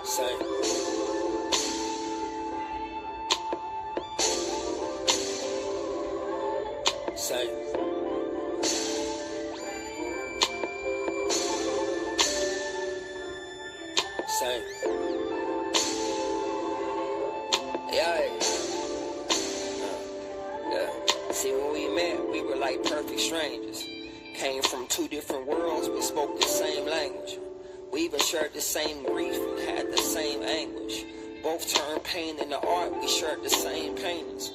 Same. Same. Same. Yeah. See, when we met, we were like perfect strangers. Came from two different worlds, but spoke the same language. We even shared the same grief and had the same anguish. Both turned pain into art, we shared the same paintings.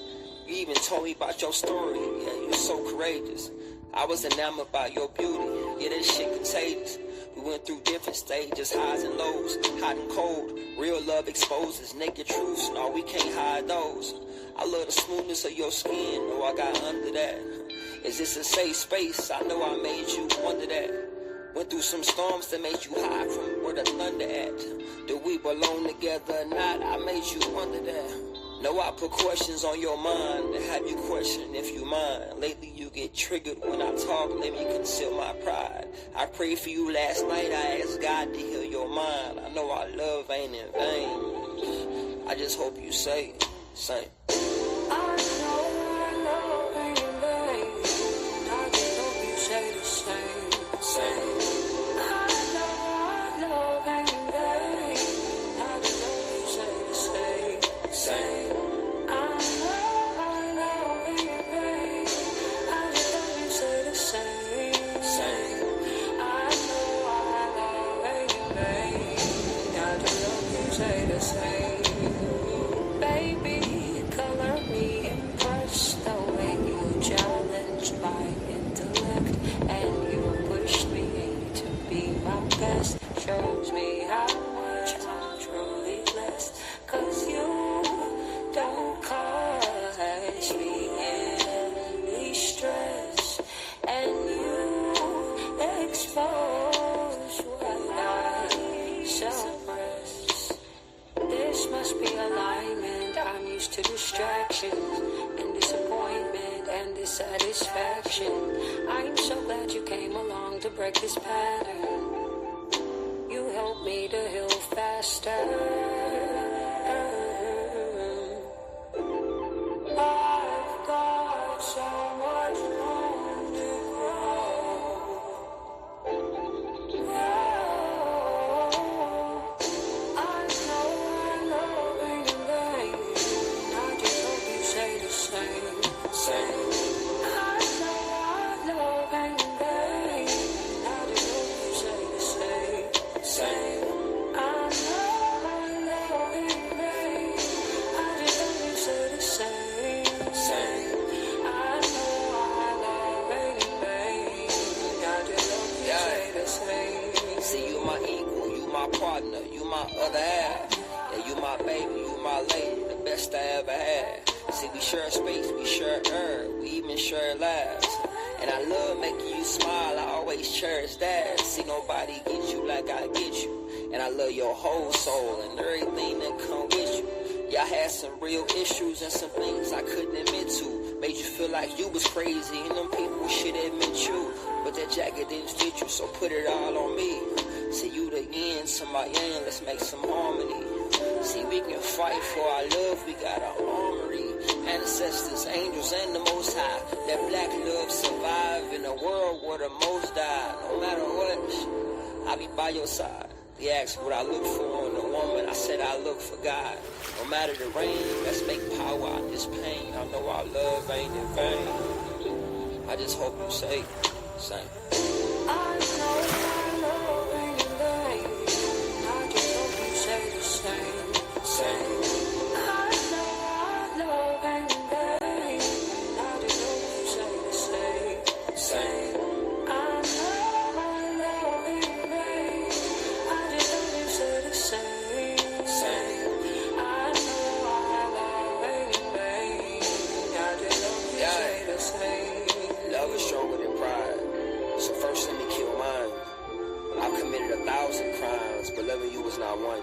You even told me about your story, yeah, you're so courageous. I was enamored by your beauty, yeah, that shit contagious. We went through different stages, highs and lows, hot and cold. Real love exposes naked truths, no, we can't hide those. I love the smoothness of your skin, no, I got under that. Is this a safe space? I know I made you wonder that. Went through some storms that made you hide from where the thunder at. Do we belong together or not? I made you wonder that. No, I put questions on your mind to have you question if you mind. Lately you get triggered when I talk, let me conceal my pride. I prayed for you last night, I asked God to heal your mind. I know our love ain't in vain. I just hope you say same. I know ain't in vain. I just hope you say the same. Same. I know ain't in vain. I just hope you say the same. Same. I know ain't in vain. I just hope you say the same. Same. I know ain't in vain. I just hope you say the same. Baby, color me impressed the way you challenge my intellect and you push me to be my best. Shows me how much I'm truly blessed, 'cause you don't cause me any stress and you expose what I suppress. This must be alignment. I'm used to distractions and disappointment and dissatisfaction. I'm so glad you came along to break this pattern. You helped me to heal faster. I've got so much room to grow. I know ain't in vain. I just hope you say the same. Same. I know ain't in vain. I just hope you say the same. Same. I know ain't in vain. I just hope you say the same. Same. I know ain't in vain. I just hope you say the same. See, you my equal, you my partner, you my other half. Yeah, you my baby, you my lady, the best I ever had. See, we share space, we share air, we even share laughs. And I love making you smile, I always cherish that. See, nobody gets you like I get you. And I love your whole soul and everything that come with you. Yeah, I had some real issues and some things I couldn't admit to. Made you feel like you was crazy and them people should admit you. But that jacket didn't fit you, so put it all on me. See, you the yin to my yang, let's make some harmony. See, we can fight for our love, we got an armory. Ancestors, angels, and the Most High. That black love survive in a world where the most die. No matter what, I'll be by your side. They asked what I look for in a woman, I said I look for God. No matter the rain, let's make power out of this pain. I know our love ain't in vain. I just hope you say same. I know ain't in vain. I just hope you say the same. Same. I know ain't in vain. I just hope you say the same. Same. I know ain't in vain. I just hope you say the same. Same. I know ain't in vain. I just hope you say the same. Love is stronger than pride. So first let me kill mine. I've committed 1,000 crimes, but loving you was not one. I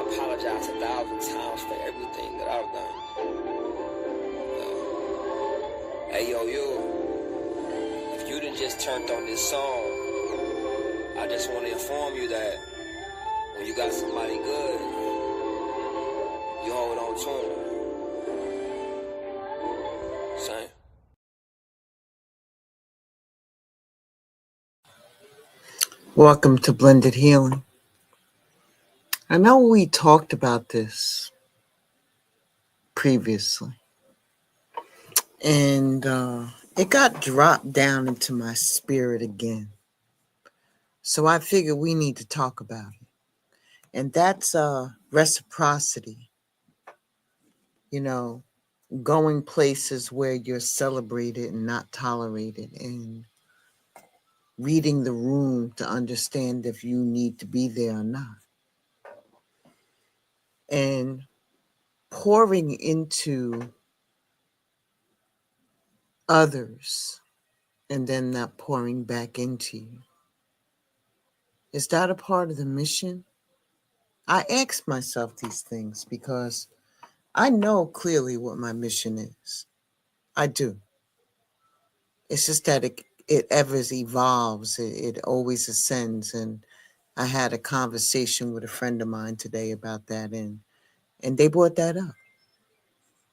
apologize 1,000 times for everything that I've done. Hey yo, you. If you done just turned on this song, I just want to inform you that When you got somebody good, you hold on to them. Same. Welcome to Blended Healing. I know we talked about this previously, and it got dropped down into my spirit again. So I figured we need to talk about it. And that's reciprocity. You know, going places where you're celebrated and not tolerated, and reading the room to understand if you need to be there or not. And pouring into others and then not pouring back into you. Is that a part of the mission? I ask myself these things because I know clearly what my mission is. I do. It's just that it ever evolves, it always ascends. And I had a conversation with a friend of mine today about that, and they brought that up.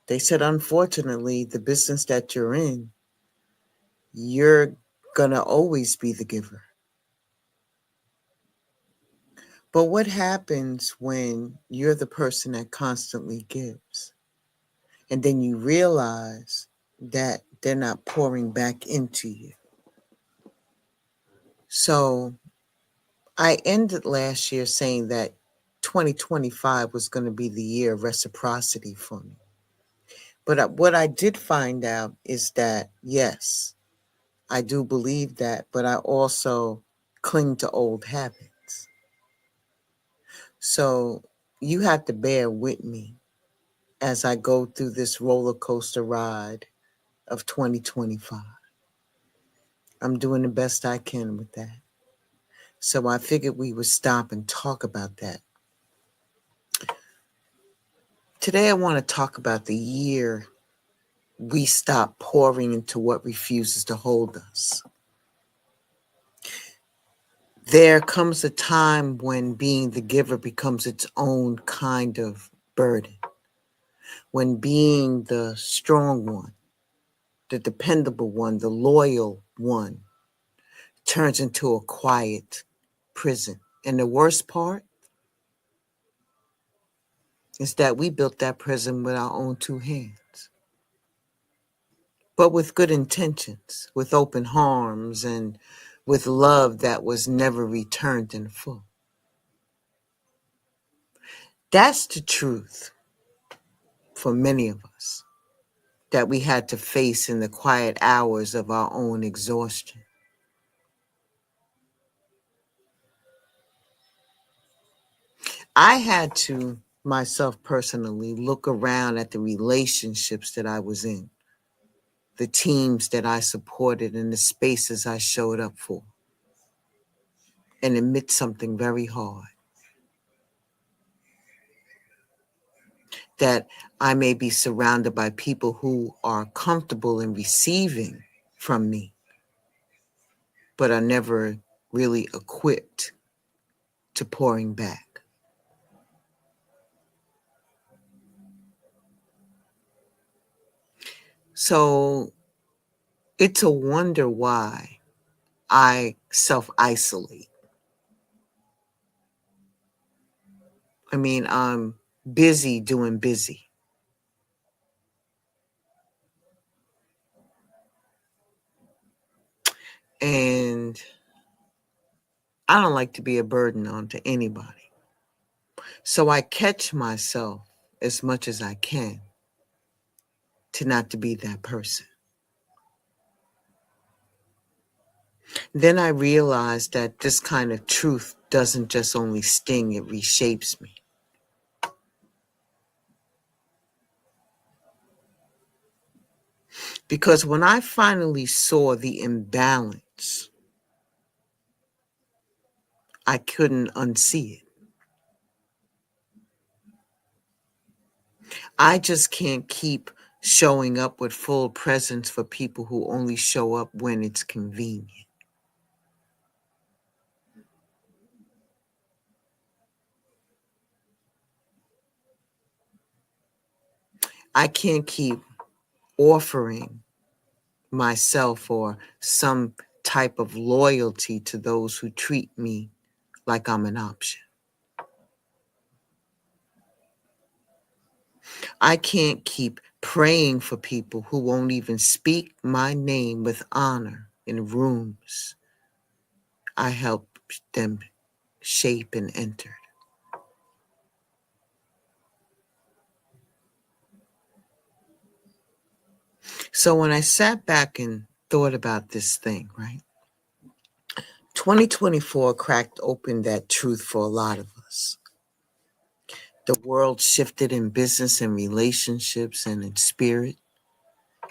They said, unfortunately, the business that you're in, you're going to always be the giver. But what happens when you're the person that constantly gives? And then you realize that they're not pouring back into you. So I ended last year saying that 2025 was going to be the year of reciprocity for me. But what I did find out is that, yes, I do believe that, but I also cling to old habits. So you have to bear with me as I go through this roller coaster ride of 2025. I'm doing the best I can with that. So I figured we would stop and talk about that. Today I want to talk about the year we stop pouring into what refuses to hold us. There comes a time when being the giver becomes its own kind of burden. When being the strong one, the dependable one, the loyal one, turns into a quiet prison. And the worst part is that we built that prison with our own two hands, but with good intentions, with open arms, and with love that was never returned in full. That's the truth for many of us that we had to face in the quiet hours of our own exhaustion. I had to, myself personally, look around at the relationships that I was in, the teams that I supported, and the spaces I showed up for, and admit something very hard. That I may be surrounded by people who are comfortable in receiving from me, but are never really equipped to pouring back. So it's a wonder why I self-isolate. I mean, I'm busy doing busy. And I don't like to be a burden onto anybody. So I catch myself as much as I can to not to be that person. Then I realized that this kind of truth doesn't just only sting, it reshapes me. Because when I finally saw the imbalance, I couldn't unsee it. I just can't keep showing up with full presence for people who only show up when it's convenient. I can't keep offering myself or some type of loyalty to those who treat me like I'm an option. I can't keep praying for people who won't even speak my name with honor in rooms I help them shape and enter. So when I sat back and thought about this thing, right? 2024 cracked open that truth for a lot of us. The world shifted in business and relationships and in spirit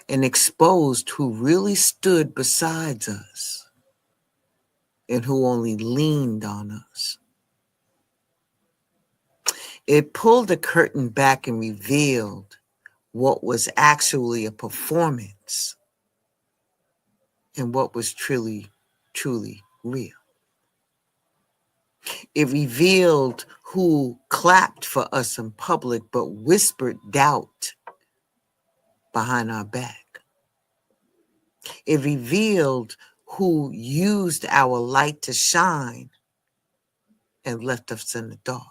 and exposed who really stood beside us and who only leaned on us. It pulled the curtain back and revealed what was actually a performance and what was truly, truly real. It revealed who clapped for us in public but whispered doubt behind our back. It revealed who used our light to shine and left us in the dark.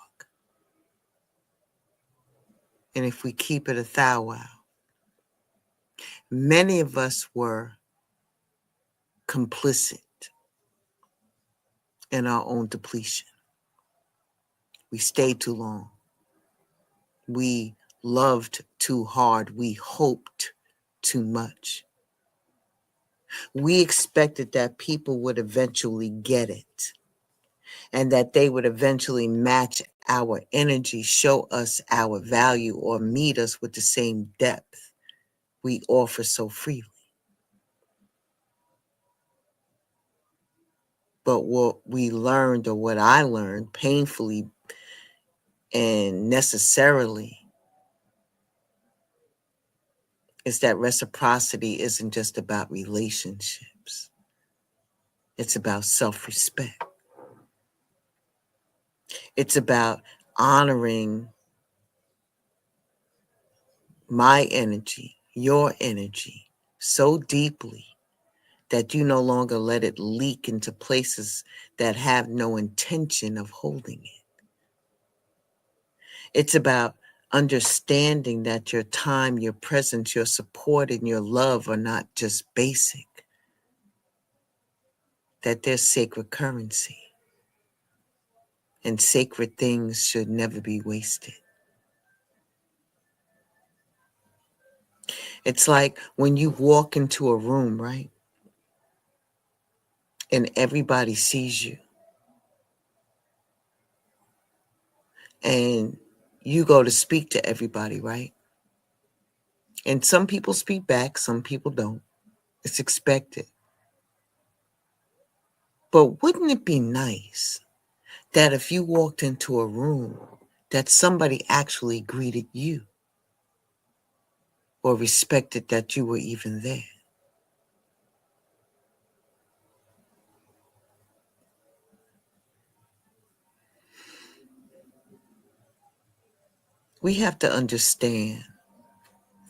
And if we keep it a thou, many of us were complicit in our own depletion. We stayed too long. We loved too hard. We hoped too much. We expected that people would eventually get it and that they would eventually match our energy, show us our value, or meet us with the same depth we offer so freely. But what we learned, or what I learned painfully and necessarily, is that reciprocity isn't just about relationships. It's about self-respect. It's about honoring my energy, your energy, so deeply that you no longer let it leak into places that have no intention of holding it. It's about understanding that your time, your presence, your support, and your love are not just basic, that they're sacred currency, and sacred things should never be wasted. It's like when you walk into a room, right? And everybody sees you. And you go to speak to everybody, right? And some people speak back, some people don't. It's expected. But wouldn't it be nice that if you walked into a room, that somebody actually greeted you or respected that you were even there? We have to understand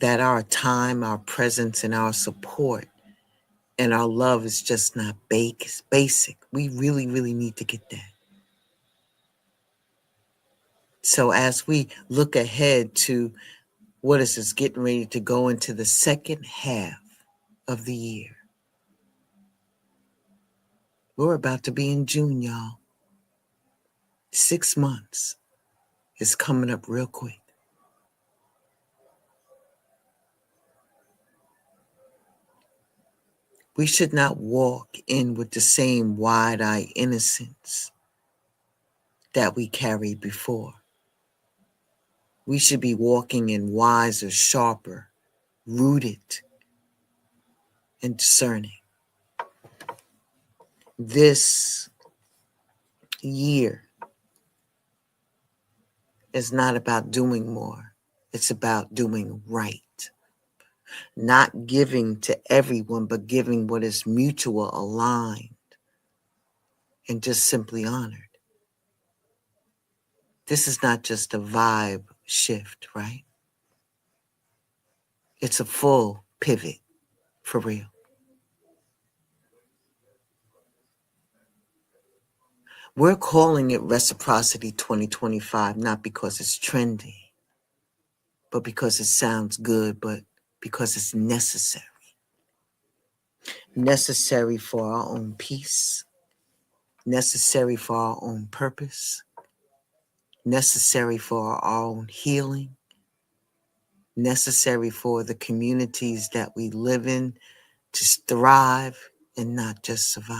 that our time, our presence, and our support and our love is just not basic. We really, really need to get that. So as we look ahead to what is this, getting ready to go into the second half of the year. We're about to be in June, y'all. 6 months is coming up real quick. We should not walk in with the same wide-eyed innocence that we carried before. We should be walking in wiser, sharper, rooted, and discerning. This year is not about doing more. It's about doing right. Not giving to everyone, but giving what is mutual, aligned, and just simply honored. This is not just a vibe shift, right? It's a full pivot, for real. We're calling it Reciprocity 2025, not because it's trendy, but because it sounds good, but because it's necessary. Necessary for our own peace, necessary for our own purpose, necessary for our own healing, necessary for the communities that we live in to thrive and not just survive.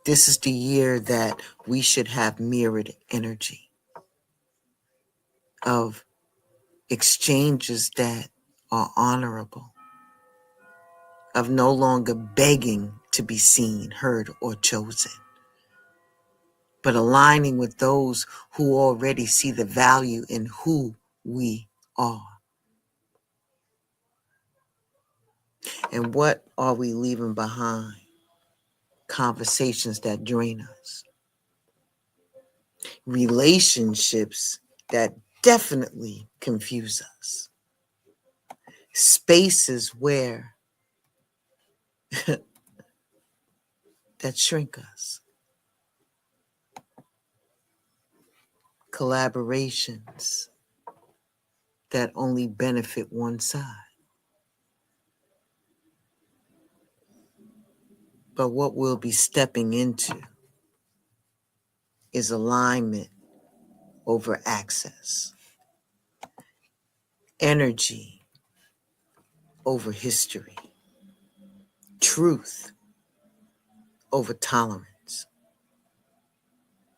This is the year that we should have mirrored energy of exchanges that are honorable, of no longer begging to be seen, heard, or chosen, but aligning with those who already see the value in who we are. And what are we leaving behind? Conversations that drain us, relationships that definitely confuse us, spaces where that shrink us, collaborations that only benefit one side. But what we'll be stepping into is alignment over access, energy over history, truth over tolerance,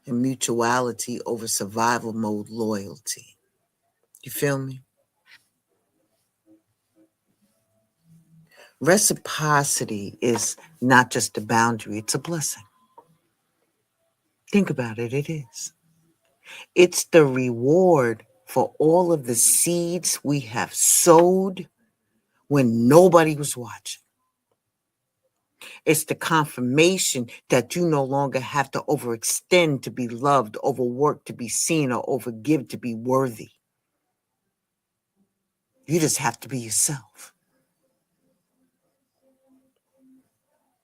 and mutuality over survival mode loyalty. You feel me? Reciprocity is not just a boundary, it's a blessing. Think about it, it is. It's the reward for all of the seeds we have sowed when nobody was watching. It's the confirmation that you no longer have to overextend to be loved, overwork to be seen, or overgive to be worthy. You just have to be yourself.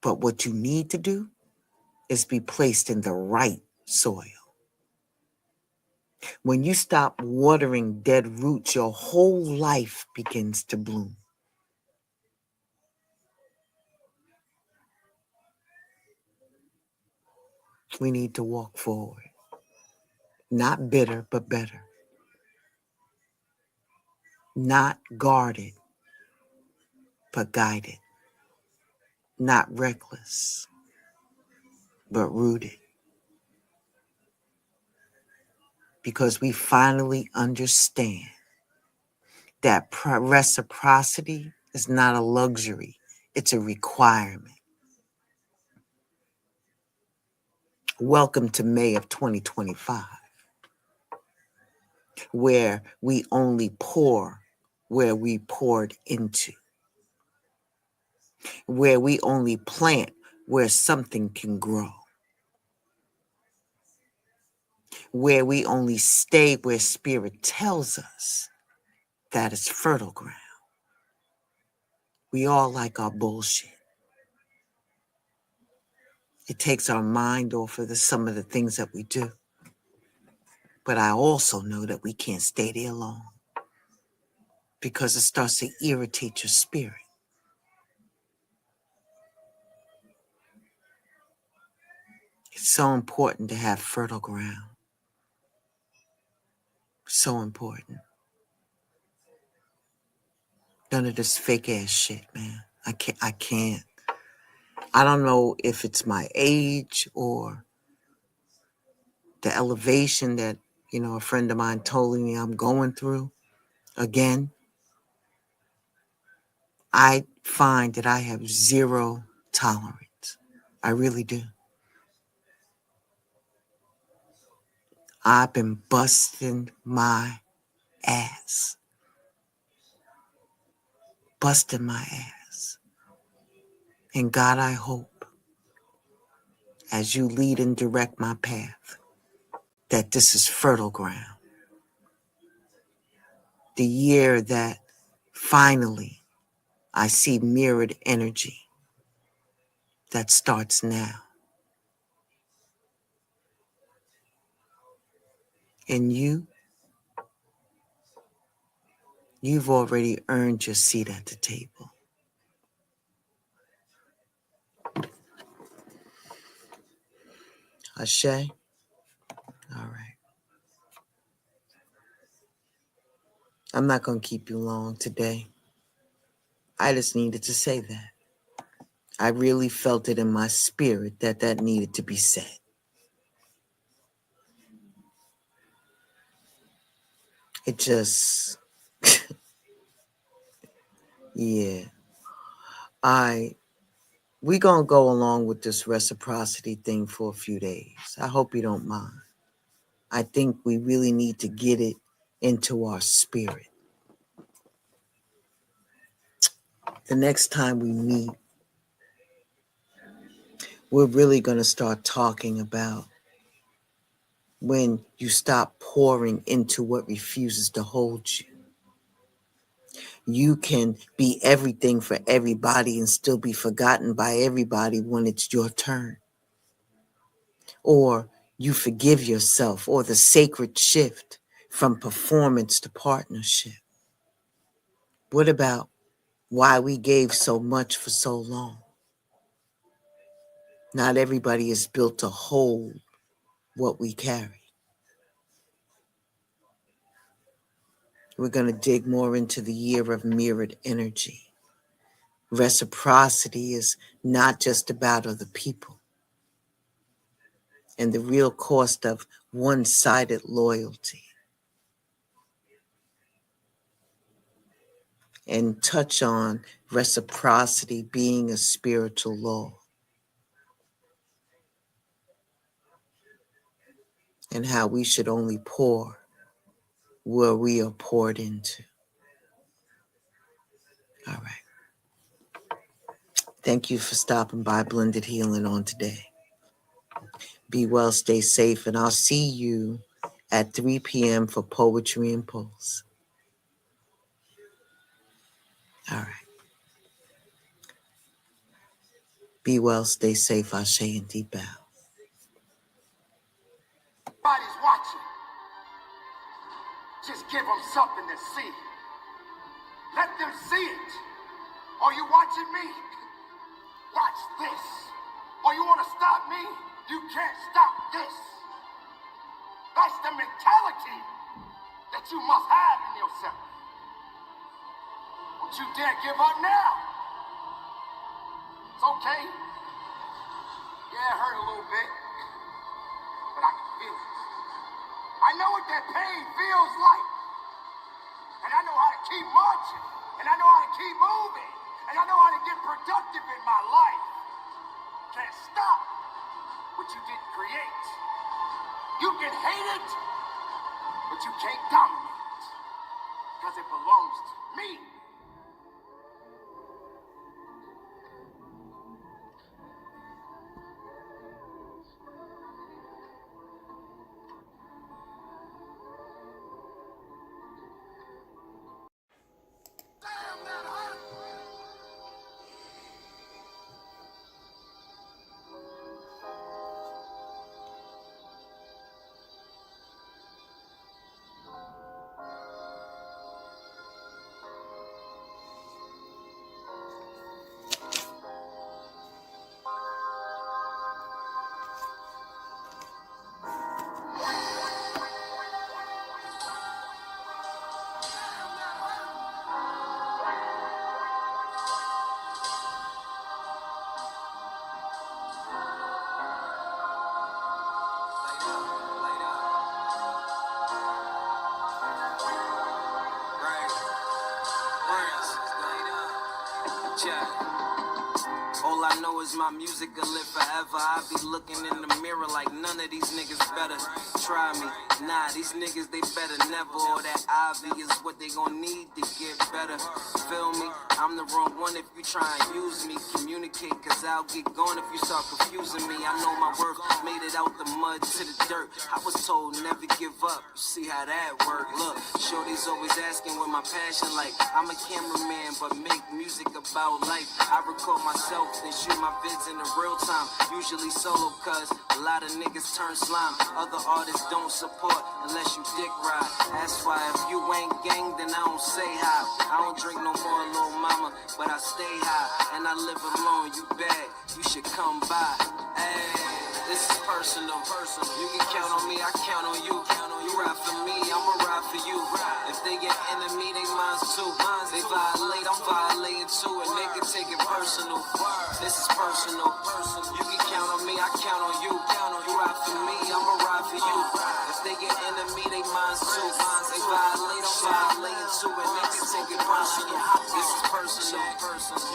But what you need to do is be placed in the right soil. When you stop watering dead roots, your whole life begins to bloom. We need to walk forward. Not bitter, but better. Not guarded, but guided. Not reckless, but rooted. Because we finally understand that reciprocity is not a luxury, it's a requirement. Welcome to May of 2025, where we only pour where we poured into, where we only plant where something can grow, where we only stay where spirit tells us that it's fertile ground. We all like our bullshit. It takes our mind off of some of the things that we do. But I also know that we can't stay there long because it starts to irritate your spirit. It's so important to have fertile ground. So important. None of this fake ass shit, man. I can't. I don't know if it's my age or the elevation that, a friend of mine told me I'm going through. Again, I find that I have zero tolerance. I really do. I've been busting my ass. Busting my ass. And God, I hope, as you lead and direct my path, that this is fertile ground. The year that finally I see mirrored energy that starts now. And you've already earned your seat at the table. Ashe? All right. I'm not going to keep you long today. I just needed to say that. I really felt it in my spirit that needed to be said. It just, yeah. We gonna go along with this reciprocity thing for a few days. I hope you don't mind. I think we really need to get it into our spirit. The next time we meet, we're really gonna start talking about when you stop pouring into what refuses to hold you. You can be everything for everybody and still be forgotten by everybody when it's your turn. Or you forgive yourself, or the sacred shift from performance to partnership. What about why we gave so much for so long? Not everybody is built to hold what we carry. We're going to dig more into the year of mirrored energy. Reciprocity is not just about other people and the real cost of one-sided loyalty. And touch on reciprocity being a spiritual law and how we should only pour where we are poured into. All right. Thank you for stopping by Blended Healing on today. Be well, stay safe, and I'll see you at 3 p.m. for Poetry and Pulse. All right. Be well, stay safe, Ashe, and deep bow. Everybody's watching. Just give them something to see. Let them see it. Are you watching me? Watch this. Or you want to stop me? You can't stop this. That's the mentality that you must have in yourself. Don't you dare give up now. It's okay. Yeah, it hurt a little bit, but I can feel it. I know what that pain feels like. And I know how to keep marching. And I know how to keep moving. And I know how to get productive in my life. Can't stop what you didn't create. You can hate it, but you can't dominate it. Because it belongs to me. All I know is my music will live forever. I be looking in the mirror like none of these niggas better try me. Nah, these niggas, they better never. All that ivy is what they gon' need to get better. Feel me? I'm the wrong one if you try and use me. Communicate, cause I'll get gone if you start confusing me. I know my worth, made it out the mud to the dirt. I was told never give up. You see how that work? Look, shorty's always asking what my passion like. I'm a cameraman, but make music about life. I record myself, then shoot my vids in the real time. Usually solo, cause a lot of niggas turn slime. Other artists don't support unless you dick ride. That's why if you ain't gang, then I don't say hi. I don't drink no more, little mama, but I stay high. And I live alone, you bad, you should come by. Hey, this is personal. You can count on me, I count on you. You ride for me, I'ma ride for you. If they get enemy, they mine too. They violate, I'm violating too. And they can take it personal. This is personal. You can count on me, I count on you. You ride for me, I'ma ride for you. If they get enemy, they mine too. They violate, I'm violating too. And they can take it personal. This is personal.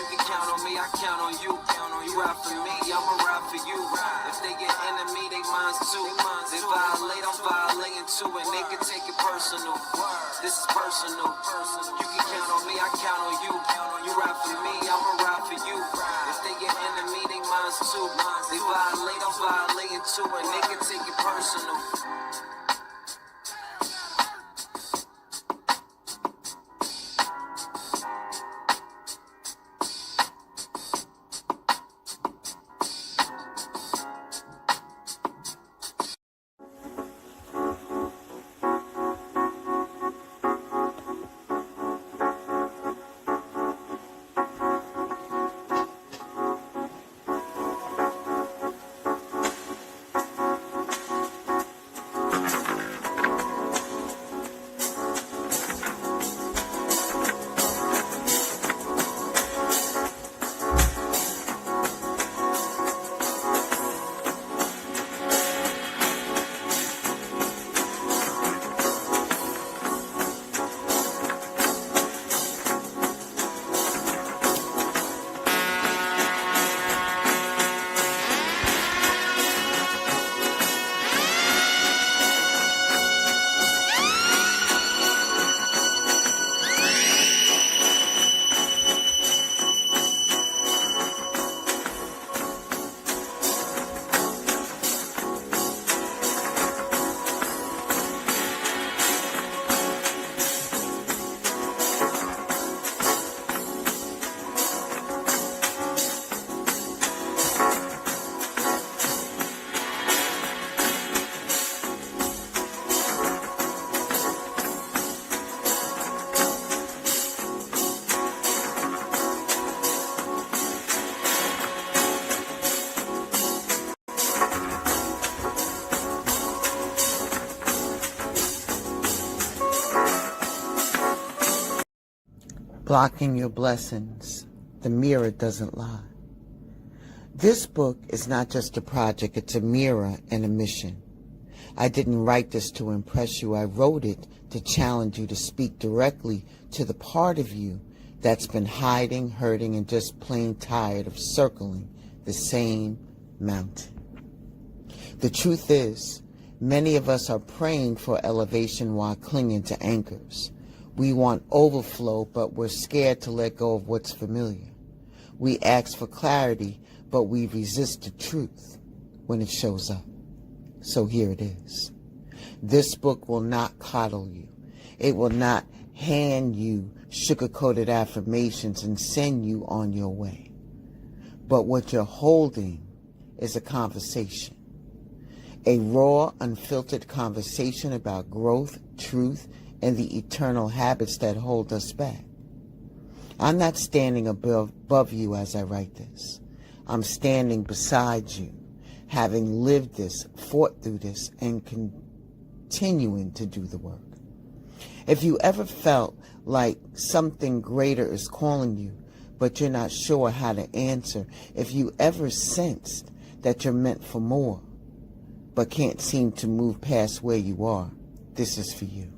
You can count on me, I count on you. You ride for me, I'ma ride for you. If they get enemy, they mine too. They violate, I'm violating too. And they can take it personal. This is personal. You can count on me, I count on you. You ride for me, I'ma ride for you. If they get enemy, they mine too. They violate, I'm violating too. And they can take it personal. Blocking your blessings. The mirror doesn't lie. This book is not just a project, it's a mirror and a mission. I didn't write this to impress you. I wrote it to challenge you to speak directly to the part of you that's been hiding, hurting, and just plain tired of circling the same mountain. The truth is, many of us are praying for elevation while clinging to anchors. We want overflow, but we're scared to let go of what's familiar. We ask for clarity, but we resist the truth when it shows up. So here it is. This book will not coddle you. It will not hand you sugar-coated affirmations and send you on your way. But what you're holding is a conversation. A raw, unfiltered conversation about growth, truth, and the eternal habits that hold us back. I'm not standing above you as I write this. I'm standing beside you, having lived this, fought through this, and continuing to do the work. If you ever felt like something greater is calling you, but you're not sure how to answer, if you ever sensed that you're meant for more, but can't seem to move past where you are, this is for you.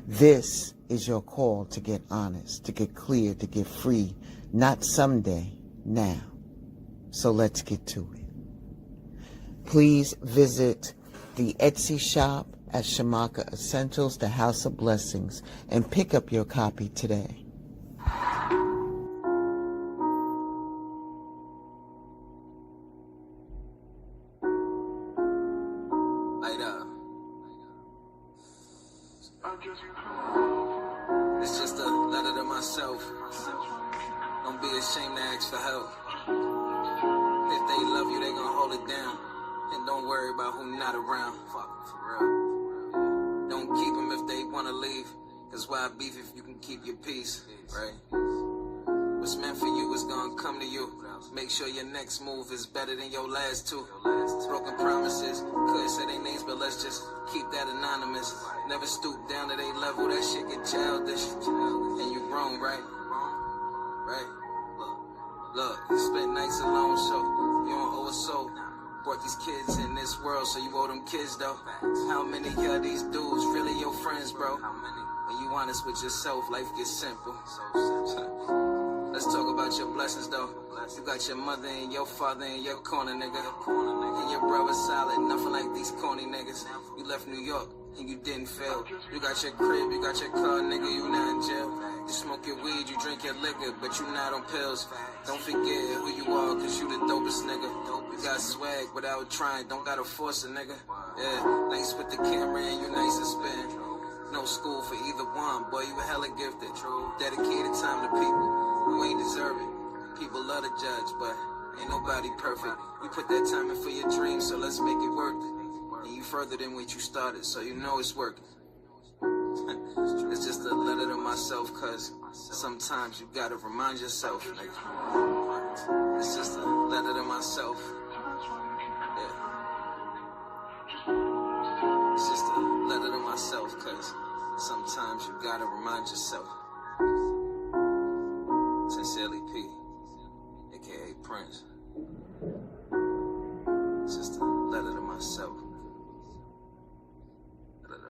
This is your call to get honest, to get clear, to get free, not someday, now. So let's get to it. Please visit the Etsy shop at Shamaka Essentials, the House of Blessings, and pick up your copy today. It's just a letter to myself. Don't be ashamed to ask for help. If they love you, they gon' hold it down. And don't worry about who not around. Fuck, for real. Don't keep them if they wanna leave. Cause why beef if you can keep your peace, right? What's meant for you is gonna come to you. Make sure your next move is better than your last two. Broken promises, couldn't say their names, but let's just keep that anonymous. Never stoop down to their level, that shit get childish. And you wrong, right? Right? Look, you spent nights alone, so you don't owe a soul. Brought these kids in this world, so you owe them kids, though. How many of these dudes really your friends, bro? When you honest with yourself, life gets simple. Let's talk about your blessings, though. You got your mother and your father in your corner, nigga. And your brother solid, nothing like these corny niggas. You left New York and you didn't fail. You got your crib, you got your car, nigga, you not in jail. You smoke your weed, you drink your liquor, but you not on pills. Don't forget who you are, cause you the dopest nigga. You got swag without trying, don't gotta force a nigga. Yeah, nice with the camera and you nice to spin. No school for either one, boy, you hella gifted. Dedicated time to people who ain't deserve it. People love to judge, but ain't nobody perfect. You put that time in for your dreams, so let's make it work. And you further than what you started, so you know it's working. It's just a letter to myself, cause sometimes you gotta remind yourself, nigga. It's just a letter to myself. Yeah. It's just a letter to myself, cause sometimes you gotta remind yourself. Sincerely, P, aka Prince.